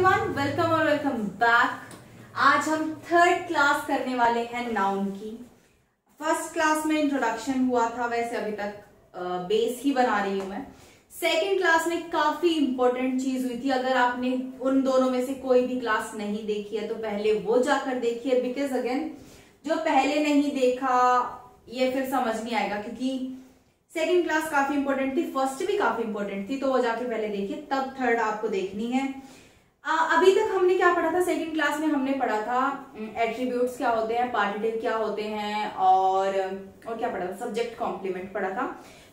Everyone, welcome और welcome back. आज हम थर्ड क्लास करने वाले हैं नाउन की। फर्स्ट क्लास में इंट्रोडक्शन हुआ था, वैसे अभी तक बेस ही बना रही हूं मैं। सेकंड क्लास में काफी इंपॉर्टेंट चीज हुई थी। अगर आपने उन दोनों में से कोई भी क्लास नहीं देखी है तो पहले वो जाकर देखिए, बिकॉज अगेन जो पहले नहीं देखा ये फिर समझ नहीं आएगा, क्योंकि सेकंड क्लास काफी इंपॉर्टेंट थी, फर्स्ट भी काफी इंपॉर्टेंट थी, तो वो जाके पहले देखिए, तब थर्ड आपको देखनी है। अभी तक हमने क्या पढ़ा था? सेकंड क्लास में हमने पढ़ा था एट्रीब्यूट्स क्या होते हैं, पार्टिटिव क्या होते हैं, और क्या पढ़ा था? सब्जेक्ट कॉम्प्लीमेंट पढ़ा था।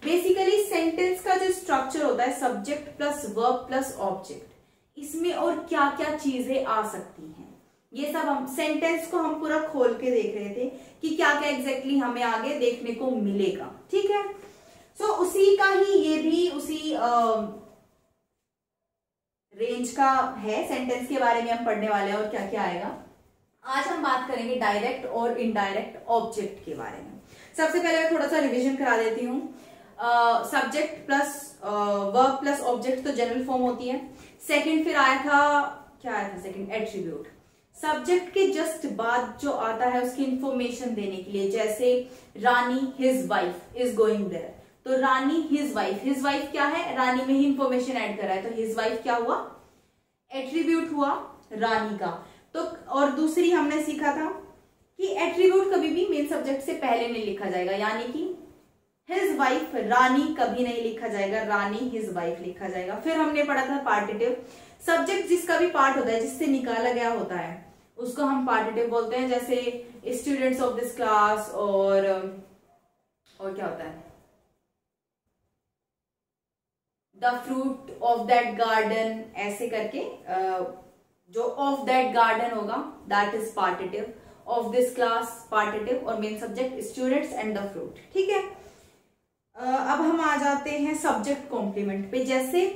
बेसिकली सेंटेंस का जो स्ट्रक्चर होता है subject plus verb plus object, इसमें और क्या क्या चीजें आ सकती हैं, ये सब हम सेंटेंस को हम पूरा खोल के देख रहे थे कि क्या क्या एग्जैक्टली हमें आगे देखने को मिलेगा। ठीक है, सो उसी का ही ये भी उसी रेंज का है। सेंटेंस के बारे में हम पढ़ने वाले हैं और क्या क्या आएगा। आज हम बात करेंगे डायरेक्ट और इनडायरेक्ट ऑब्जेक्ट के बारे में। सबसे पहले मैं थोड़ा सा रिवीजन करा देती हूँ। Subject plus verb plus object तो जनरल फॉर्म होती है। सेकंड फिर आया था, क्या आया था सेकंड? एट्रीब्यूट। सब्जेक्ट के जस्ट बाद जो आता है उसकी इंफॉर्मेशन देने के लिए, जैसे Rani his wife is going there, तो रानी हिज वाइफ क्या है? रानी में ही इंफॉर्मेशन ऐड करा है, तो हिज वाइफ क्या हुआ? एट्रीब्यूट हुआ रानी का। तो और दूसरी हमने सीखा था कि एट्रीब्यूट कभी भी मेन सब्जेक्ट से पहले नहीं लिखा जाएगा, यानी कि हिज वाइफ रानी कभी नहीं लिखा जाएगा, रानी हिज वाइफ लिखा जाएगा। फिर हमने पढ़ा था पार्टिटिव। सब्जेक्ट जिसका भी पार्ट होता है, जिससे निकाला गया होता है, उसको हम पार्टिटिव बोलते हैं, जैसे स्टूडेंट्स ऑफ दिस क्लास, और क्या होता है? The fruit of that garden, ऐसे करके जो ऑफ दैट गार्डन होगा that is partitive, of this class partitive, और main subject students and the fruit. ठीक है, अब हम आ जाते हैं सब्जेक्ट कॉम्प्लीमेंट पे। जैसे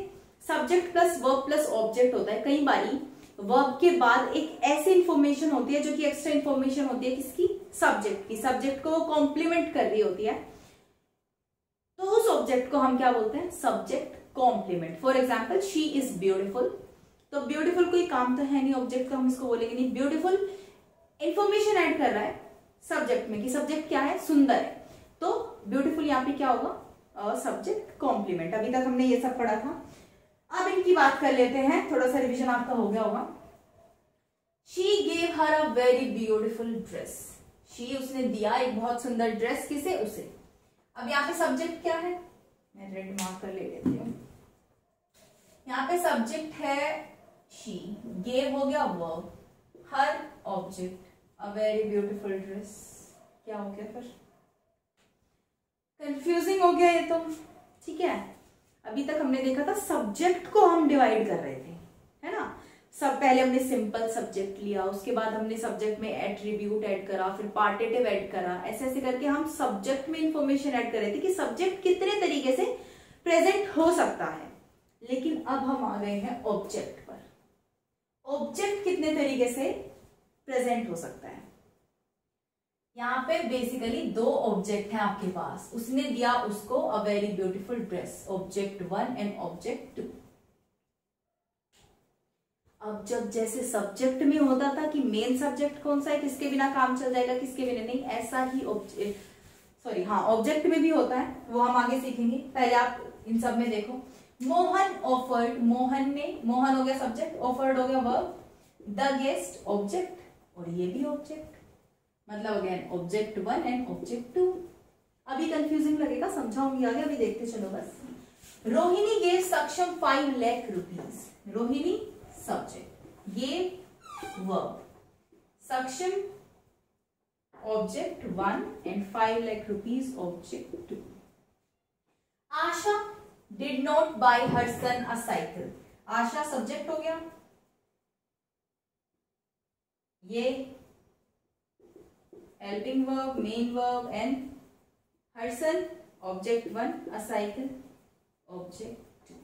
subject plus verb plus object होता है, कई बारी वर्ब के बाद एक ऐसी इंफॉर्मेशन होती है जो कि एक्स्ट्रा इंफॉर्मेशन होती है किसकी? सब्जेक्ट की। सब्जेक्ट को वो कॉम्प्लीमेंट कर रही होती है, तो उस ऑब्जेक्ट को हम क्या बोलते हैं? Subject complement. For example she is beautiful, तो ब्यूटिफुल कोई काम तो है नहीं ऑब्जेक्ट का, हम इसको बोलेंगे नहीं। ब्यूटिफुल इंफॉर्मेशन ऐड कर रहा है सब्जेक्ट में कि सब्जेक्ट क्या है? सुंदर है, तो ब्यूटिफुल यहाँ पे क्या होगा? Subject complement. अभी तक हमने ये सब पढ़ा था। अब इनकी बात कर लेते हैं, थोड़ा सा रिविजन आपका हो गया होगा। She gave her a very beautiful dress. She, उसने दिया एक बहुत सुंदर ड्रेस, किसे? उसे। अब यहाँ पे सब्जेक्ट क्या है? मैं रेड मार्कर ले लेती हूँ। यहाँ पे सब्जेक्ट है शी, गेव हो गया verb, her object, a very beautiful dress, क्या हो गया? फिर कंफ्यूजिंग हो गया ये तो। ठीक है, अभी तक हमने देखा था सब्जेक्ट को हम डिवाइड कर रहे थे, है ना? सब पहले हमने सिंपल सब्जेक्ट लिया, उसके बाद हमने सब्जेक्ट में एट्रीब्यूट ऐड करा, फिर पार्टिटिव ऐड करा, ऐसे ऐसे करके हम सब्जेक्ट में इंफॉर्मेशन ऐड कर रहे थे कि सब्जेक्ट कितने तरीके से प्रेजेंट हो सकता है। लेकिन अब हम आ गए हैं ऑब्जेक्ट पर। ऑब्जेक्ट कितने तरीके से प्रेजेंट हो सकता है? यहाँ पे बेसिकली दो ऑब्जेक्ट हैं आपके पास, उसने दिया उसको a very beautiful dress, object 1 and object 2। अब जब जैसे सब्जेक्ट में होता था कि मेन सब्जेक्ट कौन सा है, किसके बिना काम चल जाएगा, किसके बिना नहीं, ऐसा ही ऑब्जेक्ट में भी होता है, वो हम आगे सीखेंगे। पहले आप इन सब में देखो। मोहन ऑफर्ड, मोहन में, मोहन हो गया सब्जेक्ट, ऑफर्ड हो गया वर्ब, द गेस्ट ऑब्जेक्ट, और ये भी ऑब्जेक्ट, मतलब अगेन ऑब्जेक्ट 1 एंड ऑब्जेक्ट 2। अभी कंफ्यूजिंग लगेगा, समझाऊंगी आगे, अभी देखते चलो बस। Rohini gave Saksham 5 lakh rupees. Rohini subject, gave verb, Saksham object 1 and 5 lakh rupees object 2। Asha did not buy her son a cycle. Asha subject हो गया, ये helping verb, main verb, and her son object 1, a cycle object 2।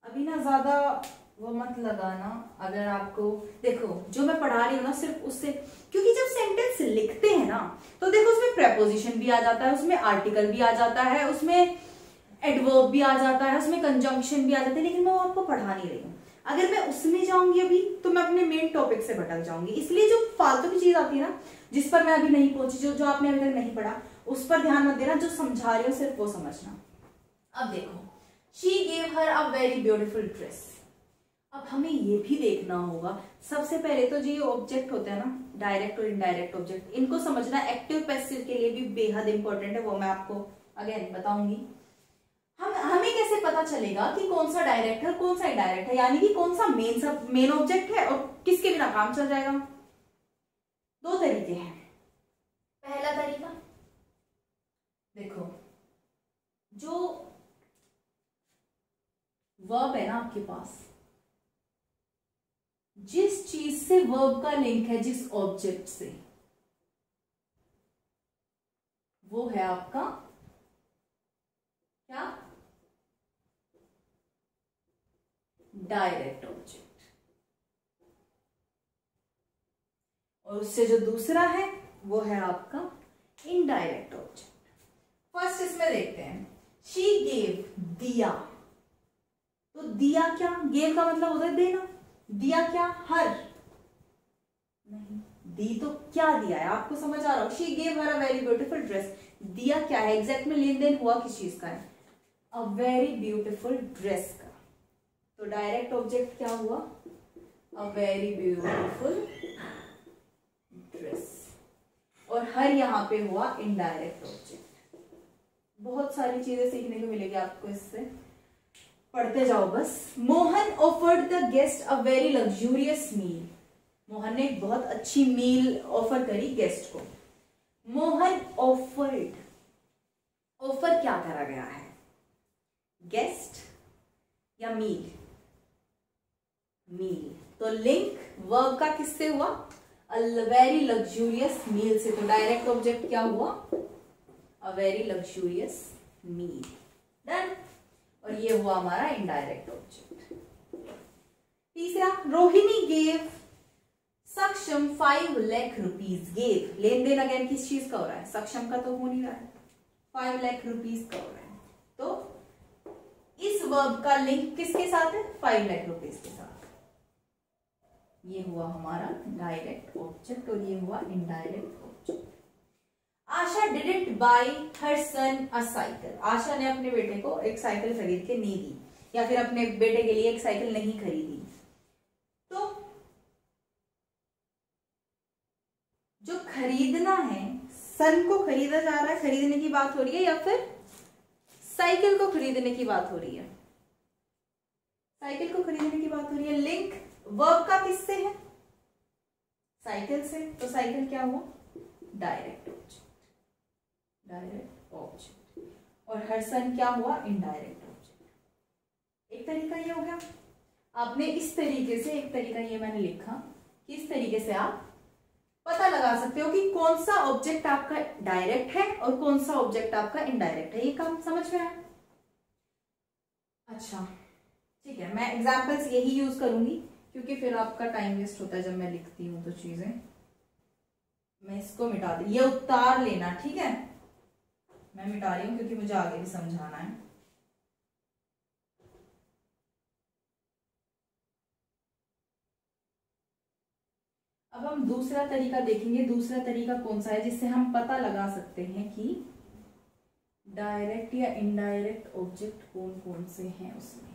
अभी ना ज्यादा वो मत लगाना, अगर आपको देखो जो मैं पढ़ा रही हूँ ना सिर्फ उससे, क्योंकि जब सेंटेंस लिखते हैं ना तो देखो उसमें प्रेपोजिशन भी आ जाता है, उसमें आर्टिकल भी आ जाता है, उसमें एडवर्ब भी आ जाता है, उसमें कंजंक्शन भी आ जाता है, लेकिन मैं वो आपको पढ़ा नहीं रही हूँ। अगर मैं उसमें जाऊंगी अभी तो मैं अपने मेन टॉपिक से भटक जाऊंगी। इसलिए जो फालतू की चीज आती है ना, जिस पर मैं अभी नहीं पहुंची, जो आपने अभी तक नहीं पढ़ा, उस पर ध्यान मत देना। जो समझा रही हूँ सिर्फ वो समझना। अब देखो, she gave her a very beautiful dress. अब हमें ये भी देखना होगा, सबसे पहले तो जो ये ऑब्जेक्ट होता है ना, डायरेक्ट और इनडायरेक्ट ऑब्जेक्ट, इनको समझना एक्टिव पैसिव के लिए भी बेहद इंपॉर्टेंट है। वो मैं आपको अगेन बताऊंगी। हमें कैसे पता चलेगा कि कौन सा डायरेक्ट है, कौन सा इनडायरेक्ट है, यानी कि कौन सा मेन ऑब्जेक्ट है और किसके बिना काम चल जाएगा। दो तरीके हैं। पहला तरीका देखो, जो वर्ब है ना आपके पास, जिस चीज से वर्ब का लिंक है, जिस ऑब्जेक्ट से, वो है आपका क्या, डायरेक्ट ऑब्जेक्ट। और उससे जो दूसरा है वो है आपका इनडायरेक्ट ऑब्जेक्ट। फर्स्ट इसमें देखते हैं, शी गेव दिया। तो दिया क्या, गेव का मतलब होता है देना, दिया क्या, हर नहीं, दी तो क्या दिया है आपको समझ आ रहा हो। She gave her a very beautiful dress. दिया क्या है, एग्जैक्ट में लेन देन हुआ किस चीज का है, अ वेरी ब्यूटीफुल ड्रेस का। तो डायरेक्ट ऑब्जेक्ट क्या हुआ, अ वेरी ब्यूटीफुल ड्रेस। और हर यहां पे हुआ इनडायरेक्ट ऑब्जेक्ट। बहुत सारी चीजें सीखने को मिलेगी आपको इससे, पढ़ते जाओ बस। Mohan offered the guest a very luxurious meal. Mohan ने एक बहुत अच्छी मील ऑफर करी गेस्ट को। मोहन ऑफर्ड, ऑफर क्या करा गया है, गेस्ट या मील, मील। तो लिंक वर्ब का किससे हुआ, अ वेरी लग्जूरियस मील से। तो डायरेक्ट ऑब्जेक्ट क्या हुआ, a very luxurious meal. Done. और ये हुआ हमारा इनडायरेक्ट ऑब्जेक्ट। तीसरा, Rohini gave Saksham 5 lakh rupees. Gave, लेन देन अगेन किस चीज का हो रहा है, सक्षम का तो हो नहीं रहा है, 5 लाख रुपीज का हो रहा है। तो इस वर्ब का लिंक किसके साथ है, 5 लाख रुपीज के साथ। ये हुआ हमारा डायरेक्ट ऑब्जेक्ट और ये हुआ indirect object. Asha didn't buy her son a cycle. Asha ने अपने बेटे को एक साइकिल खरीद के नहीं दी, या फिर अपने बेटे के लिए एक साइकिल नहीं खरीदी। तो जो खरीदना है, सन को खरीदा जा रहा है, खरीदने की बात हो रही है, या फिर साइकिल को खरीदने की बात हो रही है, साइकिल को खरीदने की बात हो रही है। लिंक वर्ब का किससे है, साइकिल से। तो साइकिल क्या हुआ, डायरेक्ट ऑब्जेक्ट, डायरेक्ट ऑब्जेक्ट। और हर सन क्या हुआ, इनडायरेक्ट ऑब्जेक्ट। एक तरीका ये हो गया। आपने इस तरीके से, एक तरीका ये मैंने लिखा कि इस तरीके से आप पता लगा सकते हो कि कौन सा ऑब्जेक्ट आपका डायरेक्ट है और कौन सा ऑब्जेक्ट आपका इनडायरेक्ट है। ये काम समझ में आया। अच्छा ठीक है, मैं एग्जाम्पल्स यही यूज करूंगी क्योंकि फिर आपका टाइम वेस्ट होता है जब मैं लिखती हूँ तो चीजें। मैं इसको मिटा दी, ये उतार लेना, ठीक है। मैं मिटा रही हूँ क्योंकि मुझे आगे भी समझाना है। अब हम दूसरा तरीका देखेंगे। दूसरा तरीका कौन सा है जिससे हम पता लगा सकते हैं कि डायरेक्ट या इनडायरेक्ट ऑब्जेक्ट कौन कौन से हैं उसमें।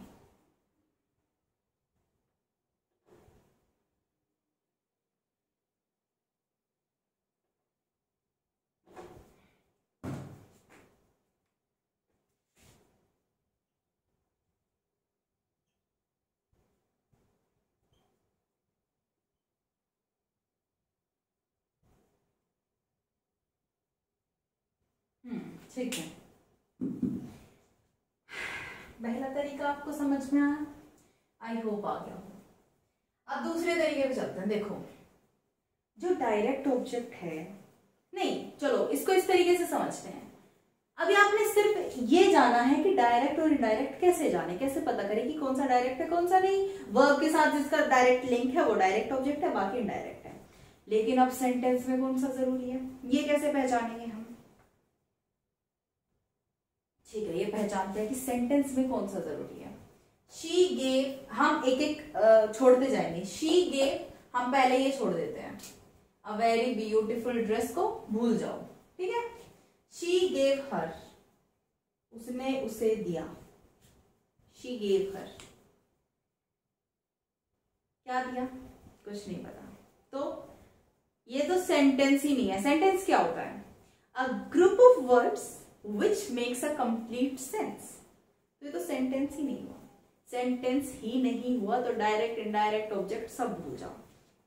ठीक है, पहला तरीका आपको समझ में आया, आई होप आ गया हो। अब दूसरे तरीके पे चलते हैं। देखो, जो डायरेक्ट ऑब्जेक्ट है, नहीं चलो इसको इस तरीके से समझते हैं। अभी आपने सिर्फ ये जाना है कि डायरेक्ट और इनडायरेक्ट कैसे जाने, कैसे पता करें कि कौन सा डायरेक्ट है कौन सा नहीं। वर्ब के साथ जिसका डायरेक्ट लिंक है वो डायरेक्ट ऑब्जेक्ट है, बाकी इनडायरेक्ट है। लेकिन अब सेंटेंस में कौन सा जरूरी है, ये कैसे पहचानेंगे हम। ठीक है, ये पहचानते हैं कि सेंटेंस में कौन सा जरूरी है। शी गेव, हम एक एक छोड़ते जाएंगे। शी गेव, हम पहले ये छोड़ देते हैं, अ वेरी ब्यूटिफुल ड्रेस को भूल जाओ, ठीक है। शी गेव हर, उसने उसे दिया, शी गेव हर, क्या दिया, कुछ नहीं पता। तो ये तो सेंटेंस ही नहीं है। सेंटेंस क्या होता है, a group of words which makes a complete sense. तो ये तो सेंटेंस ही नहीं हुआ। सेंटेंस ही नहीं हुआ तो डायरेक्ट इनडायरेक्ट ऑब्जेक्ट सब भूल जाओ,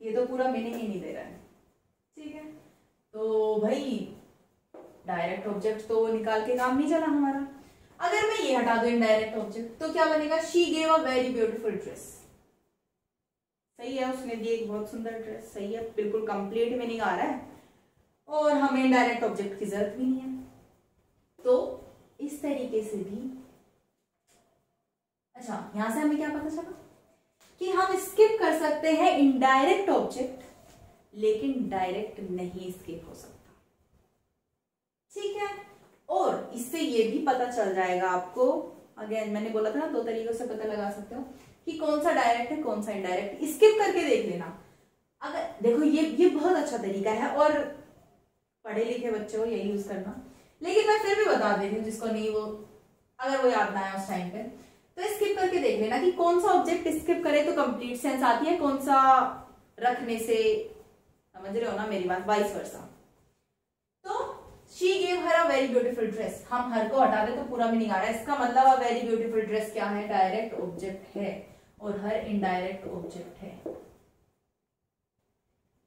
ये तो पूरा मीनिंग ही नहीं दे रहा है, ठीक है। तो भाई डायरेक्ट ऑब्जेक्ट तो निकाल के काम नहीं चला हमारा। अगर मैं ये हटा दूं इनडायरेक्ट ऑब्जेक्ट तो क्या बनेगा, she gave a very beautiful dress, सही है, उसने दी एक बहुत सुंदर ड्रेस, सही है, बिल्कुल कंप्लीट मीनिंग आ रहा है और हमें इनडायरेक्ट ऑब्जेक्ट की जरूरत भी नहीं है। तो इस तरीके से भी, अच्छा यहां से हमें क्या पता चला कि हम स्किप कर सकते हैं इनडायरेक्ट ऑब्जेक्ट, लेकिन डायरेक्ट नहीं स्किप हो सकता, ठीक है। और इससे ये भी पता चल जाएगा आपको, अगेन मैंने बोला था ना 2 तरीकों से पता लगा सकते हो कि कौन सा डायरेक्ट है कौन सा इनडायरेक्ट, स्किप करके देख लेना। अगर देखो ये बहुत अच्छा तरीका है और पढ़े लिखे बच्चे हो यही यूज करना, लेकिन मैं फिर भी बता दे रही हूँ जिसको नहीं, वो अगर वो याद ना आया उस टाइम पे, तो स्किप करके देख लेना कि कौन सा ऑब्जेक्ट स्किप करे तो कंप्लीट सेंस आती है, कौन सा रखने से, समझ रहे हो ना मेरी बात, वाइस वर्सा। तो she gave her a very beautiful dress, हम हर को हटा दे तो पूरा मीनिंग आ रहा है, इसका मतलब अ वेरी ब्यूटीफुल ड्रेस क्या है, डायरेक्ट ऑब्जेक्ट है और हर इनडायरेक्ट ऑब्जेक्ट है।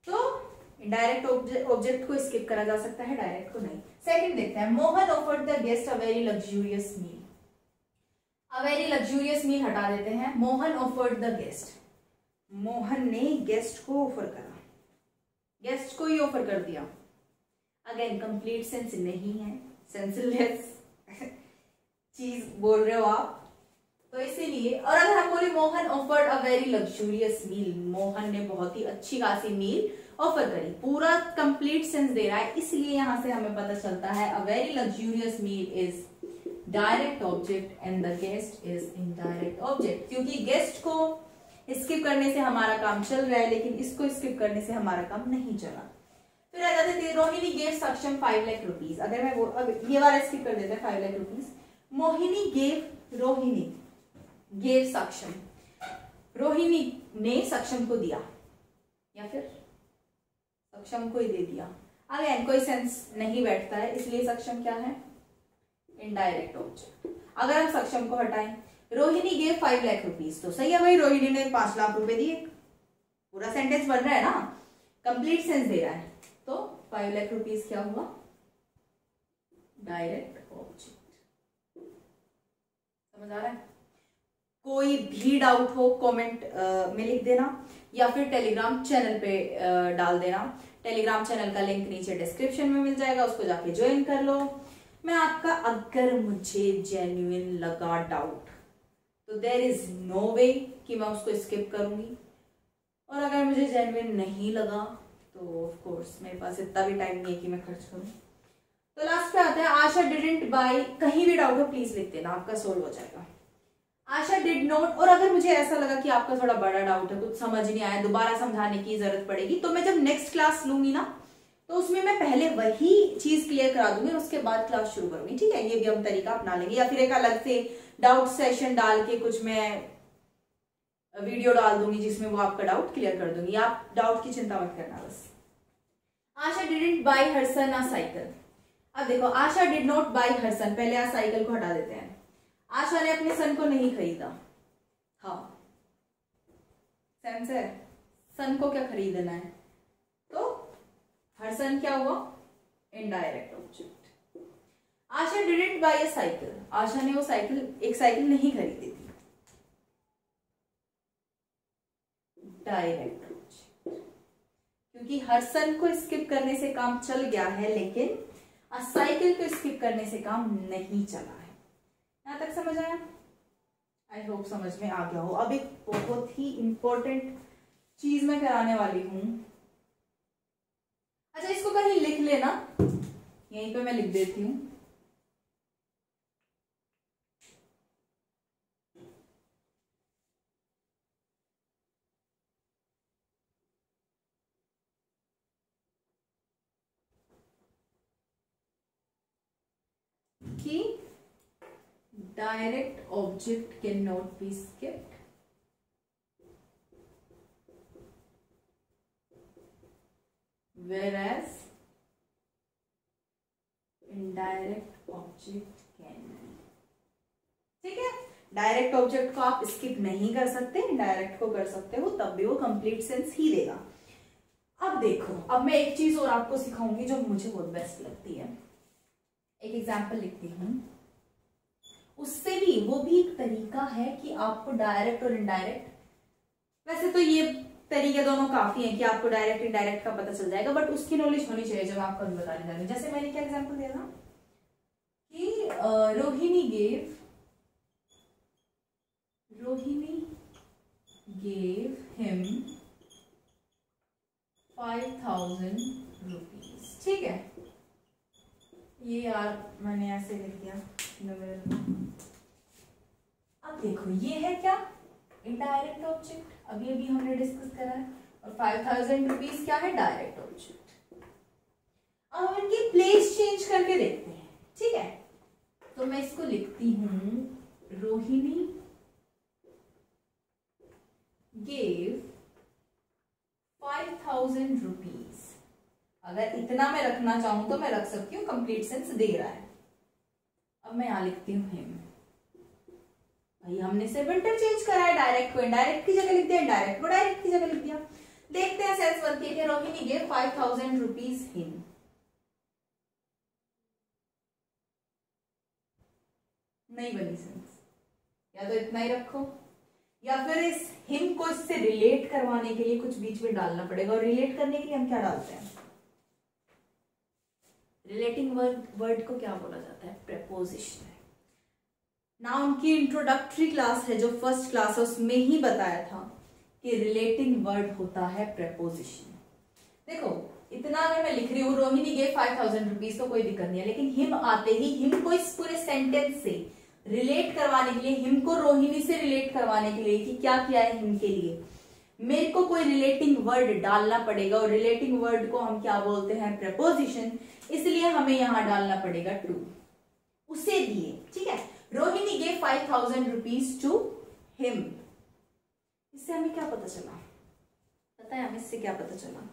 तो इनडायरेक्ट ऑब्जेक्ट को स्किप करा जा सकता है, डायरेक्ट को नहीं। सेकंड देखते हैं, Mohan offered the guest a very luxurious meal. A very luxurious meal हटा देते हैं, Mohan offered the guest, Mohan ने गेस्ट को ऑफर करा, गेस्ट को ही ऑफर कर दिया। अगेन कंप्लीट सेंस नहीं है, सेंसलेस चीज बोल रहे हो आप, तो इसीलिए। और अगर हम बोले Mohan offered a very luxurious meal, Mohan ने बहुत ही अच्छी खासी मील ऑफर करी, पूरा कंप्लीट सेंस दे रहा है, इसलिए यहां से हमें पता चलता है a very luxurious meal is direct object and the guest is indirect object, क्योंकि गेस्ट को स्किप करने से हमारा काम चल रहा है, लेकिन इसको स्किप करने से हमारा काम नहीं चला। फिर आ जाते थे, रोहिणी गेव सक्षम 5 लाख रुपीज। अगर मैं अब ये वाला स्किप कर देते हैं, 5 lakh rupees, Mohini gave, Rohini gave सक्षम, रोहिणी ने सक्षम को दिया या फिर सक्षम को ही दे दिया। अगेन कोई सेंस नहीं बैठता है, इसलिए सक्षम क्या है, इनडायरेक्ट ऑब्जेक्ट। अगर हम सक्षम को हटाएं, रोहिणी गेव 5 लाख रुपीज, तो सही है भाई, रोहिणी ने 5 लाख रुपए दिए, पूरा सेंटेंस बन रहा है ना, कंप्लीट सेंस दे रहा है। तो 5 लाख रुपीज क्या हुआ, डायरेक्ट ऑब्जेक्ट। समझ आ रहा है? कोई भी डाउट हो कमेंट में लिख देना या फिर टेलीग्राम चैनल पे डाल देना। टेलीग्राम चैनल का लिंक नीचे डिस्क्रिप्शन में मिल जाएगा, उसको जाके ज्वाइन कर लो। मैं आपका, अगर मुझे जेन्युइन लगा डाउट तो देयर इज नो वे कि मैं उसको स्किप करूंगी, और अगर मुझे जेन्युइन नहीं लगा तो ऑफ कोर्स मेरे पास इतना भी टाइम नहीं है कि मैं खर्च करूं। तो लास्ट पे आता है, आशा डिडंट बाय, कहीं भी डाउट हो प्लीज लिख देना, आपका सोल्व हो जाएगा। आशा डिड नॉट, और अगर मुझे ऐसा लगा कि आपका थोड़ा बड़ा डाउट है, कुछ समझ नहीं आया, दोबारा समझाने की जरूरत पड़ेगी, तो मैं जब नेक्स्ट क्लास लूंगी ना, तो उसमें मैं पहले वही चीज क्लियर करा दूंगी, उसके बाद क्लास शुरू करूंगी, ठीक है। ये भी हम तरीका अपना लेंगे, या फिर एक अलग से डाउट सेशन डाल के कुछ मैं वीडियो डाल दूंगी जिसमें वो आपका डाउट क्लियर कर दूंगी, आप डाउट की चिंता मत करना बस। Asha didn't buy her son a cycle. अब देखो, Asha did not buy her son, पहले आ साइकिल को हटा देते हैं। आशा ने अपने सन को नहीं खरीदा, हाँ सेंस है, सन को क्या खरीदना है, तो हर सन क्या हुआ, indirect object. Asha didn't buy a cycle, Asha ने वो साइकिल, एक साइकिल नहीं खरीदी थी, डायरेक्ट ऑब्जेक्ट, क्योंकि हर सन को स्किप करने से काम चल गया है, लेकिन साइकिल को स्किप करने से काम नहीं चला है। यहां तक समझ आया? आई होप समझ में आ गया हो। अब एक बहुत ही इंपॉर्टेंट चीज मैं कराने वाली हूं। अच्छा, इसको कहीं लिख लेना, यहीं पे मैं लिख देती हूं। Direct object can not be skipped, whereas indirect object can be। ठीक है, डायरेक्ट ऑब्जेक्ट को आप स्किप नहीं कर सकते, इनडायरेक्ट को कर सकते हो, तब भी वो कंप्लीट सेंस ही देगा। अब देखो, अब मैं एक चीज और आपको सिखाऊंगी जो मुझे बहुत बेस्ट लगती है। एक एग्जांपल लिखती हूं, उससे भी वो भी एक तरीका है कि आपको डायरेक्ट और इनडायरेक्ट, वैसे तो ये तरीके दोनों काफी हैं कि आपको डायरेक्ट इनडायरेक्ट का पता चल जाएगा, बट उसकी नॉलेज होनी चाहिए जब आपको अभी बताने जा रही हूं। जैसे मैंने क्या एग्जांपल दिया था कि रोहिणी gave him 5,000 रुपीज। ठीक है, ये यार मैंने ऐसे लिख दिया। अब देखो, ये है क्या, इनडायरेक्ट ऑब्जेक्ट, अभी हमने डिस्कस करा है, और 5,000 रुपीज क्या है, डायरेक्ट ऑब्जेक्ट। अब हम इनकी प्लेस चेंज करके देखते हैं। ठीक है, तो मैं इसको लिखती हूं, रोहिणी gave 5,000 रुपीज। अगर इतना मैं रखना चाहूं तो मैं रख सकती हूँ, कंप्लीट सेंस दे रहा है। अब मैं यहां लिखती हूँ हिम। भाई हमने सिर्फ इंटरचेंज करा है, डायरेक्ट को इनडायरेक्ट की जगह लिख दिया, इनडायरेक्ट को डायरेक्ट की जगह लिख दिया। देखते हैं सेंस बनती है कि रोहिणी गेव 5,000 रुपीज हिम। नहीं बनी सेंस, या तो इतना ही रखो, या फिर इस हिम को इससे रिलेट करवाने के लिए कुछ बीच में डालना पड़ेगा। और रिलेट करने के लिए हम क्या डालते हैं, रिलेटिंग वर्ड को क्या बोला जाता है, प्रेपोजिशन। ना उनकी इंट्रोडक्टरी क्लास है जो फर्स्ट क्लास है, उसमें ही बताया था कि रिलेटिंग वर्ड होता है प्रेपोजिशन। देखो, इतना अगर मैं लिख रही हूँ रोहिणी गेव 5,000 रुपीज तो कोई दिक्कत नहीं है, लेकिन हिम आते ही हिम को इस पूरे सेंटेंस से रिलेट करवाने के लिए, हिम को रोहिणी से रिलेट करवाने के लिए कि क्या किया है हिम के लिए, मेरे को कोई रिलेटिंग वर्ड डालना पड़ेगा। और रिलेटिंग वर्ड को हम क्या बोलते हैं, प्रेपोजिशन। इसलिए हमें यहां डालना पड़ेगा टू, उसे दिए। ठीक है, Rohini gave 5,000 rupees to him. इससे हमें क्या पता चला, पता है हमें इससे क्या पता चला,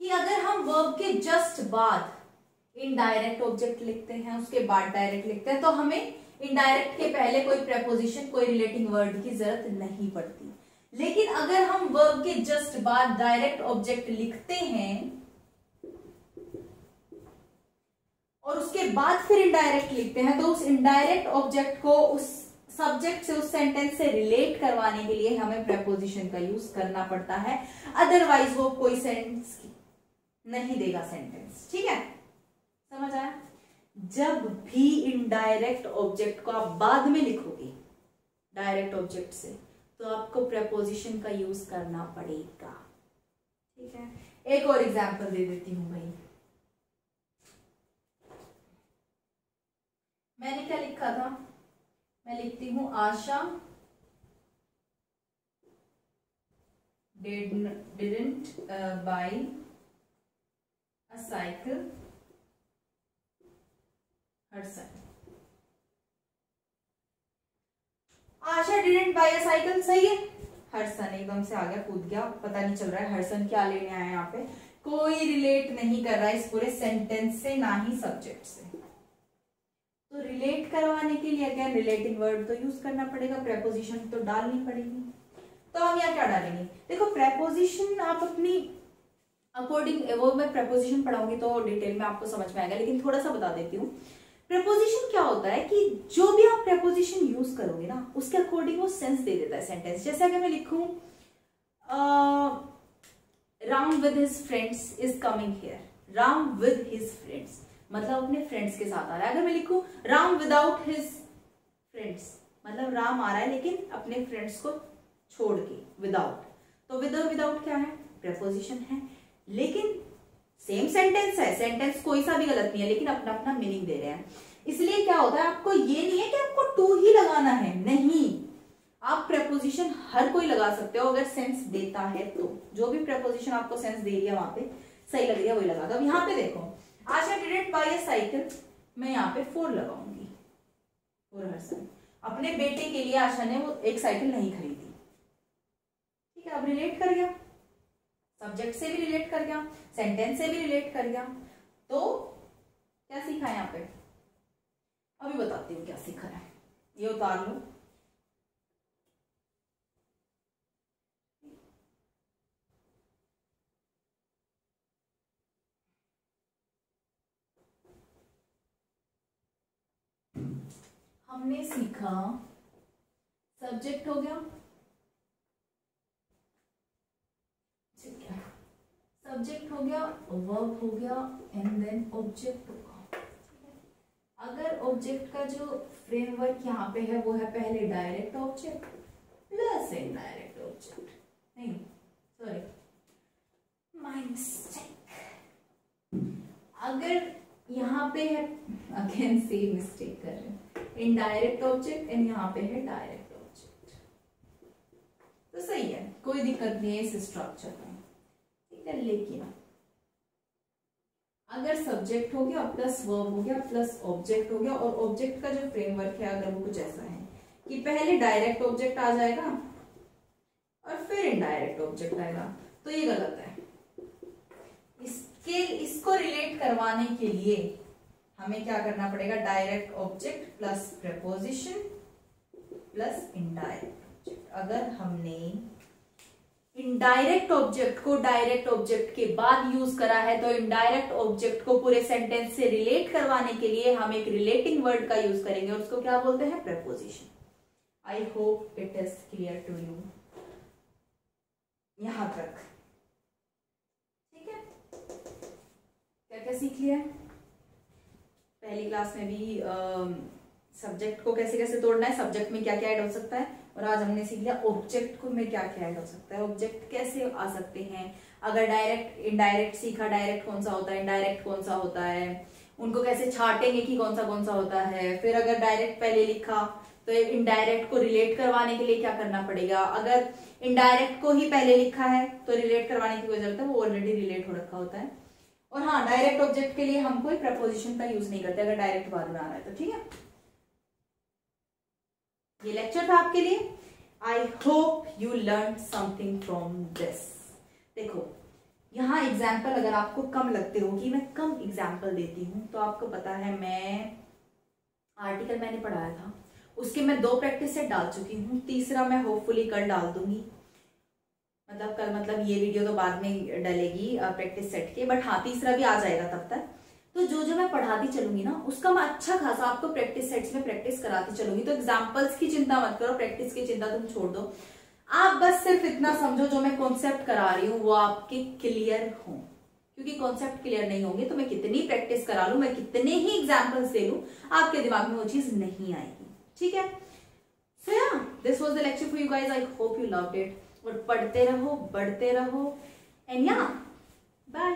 कि अगर हम वर्ब के जस्ट बाद इनडायरेक्ट ऑब्जेक्ट लिखते हैं, उसके बाद डायरेक्ट लिखते हैं, तो हमें इनडायरेक्ट के पहले कोई प्रेपोजिशन, कोई रिलेटिंग वर्ड की जरूरत नहीं पड़ती। लेकिन अगर हम वर्ब के जस्ट बाद डायरेक्ट ऑब्जेक्ट लिखते हैं और उसके बाद फिर इनडायरेक्ट लिखते हैं, तो उस इनडायरेक्ट ऑब्जेक्ट को उस सब्जेक्ट से, उस सेंटेंस से रिलेट करवाने के लिए हमें प्रेपोजिशन का यूज करना पड़ता है। अदरवाइज वो कोई सेंस नहीं देगा सेंटेंस। ठीक है, समझ आया। जब भी इनडायरेक्ट ऑब्जेक्ट को आप बाद में लिखोगे डायरेक्ट ऑब्जेक्ट से, तो आपको प्रेपोजिशन का यूज करना पड़ेगा। ठीक है, एक और एग्जांपल दे देती हूं भाई। मैंने क्या लिखा था, मैं लिखती हूं Asha didn't buy a cycle herself। Asha didn't buy a cycle, सही है। हर्सन एकदम से आ गया, कूद गया, पता नहीं चल रहा है हर्सन क्या लेने आया यहाँ पे। कोई रिलेट नहीं कर रहा है इस पूरे सेंटेंस से, ना ही सब्जेक्ट से। तो रिलेट करवाने के लिए अगेन रिलेटिंग वर्ड तो यूज करना पड़ेगा, प्रेपोजिशन तो डालनी पड़ेगी। तो हम यहाँ क्या डालेंगे, देखो प्रेपोजिशन आप अपनी अकॉर्डिंग, वो मैं प्रेपोजिशन पढ़ाऊंगी तो डिटेल में आपको समझ में आएगा, लेकिन थोड़ा सा बता देती हूँ। प्रेपोजिशन क्या होता है कि जो भी आप प्रेपोजिशन यूज करोगे ना, उसके अकॉर्डिंग वो सेंस दे देता है सेंटेंस। जैसे अगर मैं लिखूं Ram with his friends is coming here, Ram with his friends मतलब अपने फ्रेंड्स के साथ आ रहा है। अगर मैं लिखूं राम विदाउट हिज फ्रेंड्स, मतलब राम आ रहा है लेकिन अपने फ्रेंड्स को छोड़ के, विदाउट। तो विद और विदाउट क्या है, प्रेपोजिशन है, लेकिन सेम सेंटेंस है, सेंटेंस कोई सा भी गलत नहीं है, लेकिन अपना अपना मीनिंग दे रहे हैं। इसलिए क्या होता है, आपको ये नहीं है कि आपको टू ही लगाना है, नहीं, आप प्रेपोजिशन हर कोई लगा सकते हो अगर सेंस देता है तो। जो भी प्रेपोजिशन आपको सेंस दे रही है वहां पे सही लग रही है वही लगा दो। अब यहाँ पे देखो, आशा डिडंट बाय अ साइकिल, मैं यहाँ पे 4 लगाऊंगी, फॉर हरसेल्फ, अपने बेटे के लिए आशा ने वो एक साइकिल नहीं खरीदी। ठीक है, अब रिलेट कर गया, सब्जेक्ट से भी रिलेट कर गया, सेंटेंस से भी रिलेट कर गया। तो क्या सीखा है यहाँ पे, अभी बताती हूँ क्या सीखा है। ये उतार लो, हमने सीखा सब्जेक्ट हो गया, ठीक है, सब्जेक्ट हो गया, वर्ब हो गया, एंड देन ऑब्जेक्ट होगा। अगर ऑब्जेक्ट का जो फ्रेमवर्क यहाँ पे है वो है पहले direct object plus indirect object, नहीं सॉरी माय मिस्टेक, अगर यहाँ पे है, अगेन सेम मिस्टेक कर रहे हैं, इनडायरेक्ट ऑब्जेक्ट एंड यहाँ पे है डायरेक्ट ऑब्जेक्ट, तो सही है, कोई दिक्कत नहीं है इस स्ट्रक्चर में, ठीक है। लेकिन अगर सब्जेक्ट हो गया प्लस वर्ब हो गया प्लस ऑब्जेक्ट हो गया, और ऑब्जेक्ट का जो फ्रेमवर्क है अगर वो कुछ ऐसा है कि पहले डायरेक्ट ऑब्जेक्ट आ जाएगा और फिर इनडायरेक्ट ऑब्जेक्ट आएगा, तो ये गलत है। इसको रिलेट करवाने के लिए हमें क्या करना पड़ेगा, direct object plus preposition plus indirect object. अगर हमने इनडायरेक्ट ऑब्जेक्ट को डायरेक्ट ऑब्जेक्ट के बाद यूज करा है, तो इनडायरेक्ट ऑब्जेक्ट को पूरे सेंटेंस से रिलेट करवाने के लिए हम एक रिलेटिंग वर्ड का यूज करेंगे, और उसको क्या बोलते हैं, preposition. I hope it is clear to you यहां तक, ठीक है। क्या क्या सीख लिया है पहली क्लास में भी, सब्जेक्ट को कैसे कैसे तोड़ना है, सब्जेक्ट में क्या क्या ऐड हो सकता है, और आज हमने सीख लिया ऑब्जेक्ट को में क्या क्या ऐड हो सकता है, ऑब्जेक्ट कैसे आ सकते हैं। अगर डायरेक्ट इनडायरेक्ट सीखा, डायरेक्ट कौन सा होता है, इनडायरेक्ट कौन सा होता है, उनको कैसे छाटेंगे कि कौन सा होता है। फिर अगर डायरेक्ट पहले लिखा तो इनडायरेक्ट को रिलेट करवाने के लिए क्या करना पड़ेगा, अगर इनडायरेक्ट को ही पहले लिखा है तो रिलेट करवाने की कोई जरूरत है, वो ऑलरेडी रिलेट हो रखा होता है। और हाँ, डायरेक्ट ऑब्जेक्ट के लिए हम कोई प्रपोजिशन का यूज नहीं करते अगर डायरेक्ट बाद में आ रहा है तो, ठीक है। ये लेक्चर था आपके लिए। I hope you learn something from this. देखो यहाँ एग्जाम्पल अगर आपको कम लगते हो कि मैं कम एग्जाम्पल देती हूँ, तो आपको पता है मैं आर्टिकल मैंने पढ़ाया था, उसके मैं 2 प्रैक्टिस सेट डाल चुकी हूँ, तीसरा मैं होपफुली कल डाल दूंगी। मतलब कल मतलब ये वीडियो तो बाद में डलेगी प्रैक्टिस सेट के, बट हाँ तीसरा भी आ जाएगा तब तक। तो जो जो मैं पढ़ाती चलूंगी ना, उसका मैं अच्छा खासा आपको प्रैक्टिस सेट्स में प्रैक्टिस कराती चलूंगी। तो एग्जाम्पल्स की चिंता मत करो, प्रैक्टिस की चिंता तुम छोड़ दो। आप बस सिर्फ इतना समझो जो मैं कॉन्सेप्ट करा रही हूँ वो आपके क्लियर हो, क्योंकि कॉन्सेप्ट क्लियर नहीं होंगे तो मैं कितनी प्रैक्टिस करा लूं, मैं कितने ही एग्जाम्पल्स दे लूं, आपके दिमाग में वो चीज नहीं आएगी, ठीक है। सो या this was the lecture for you guys, I hope you loved it. और पढ़ते रहो, बढ़ते रहो, एंड या बाय।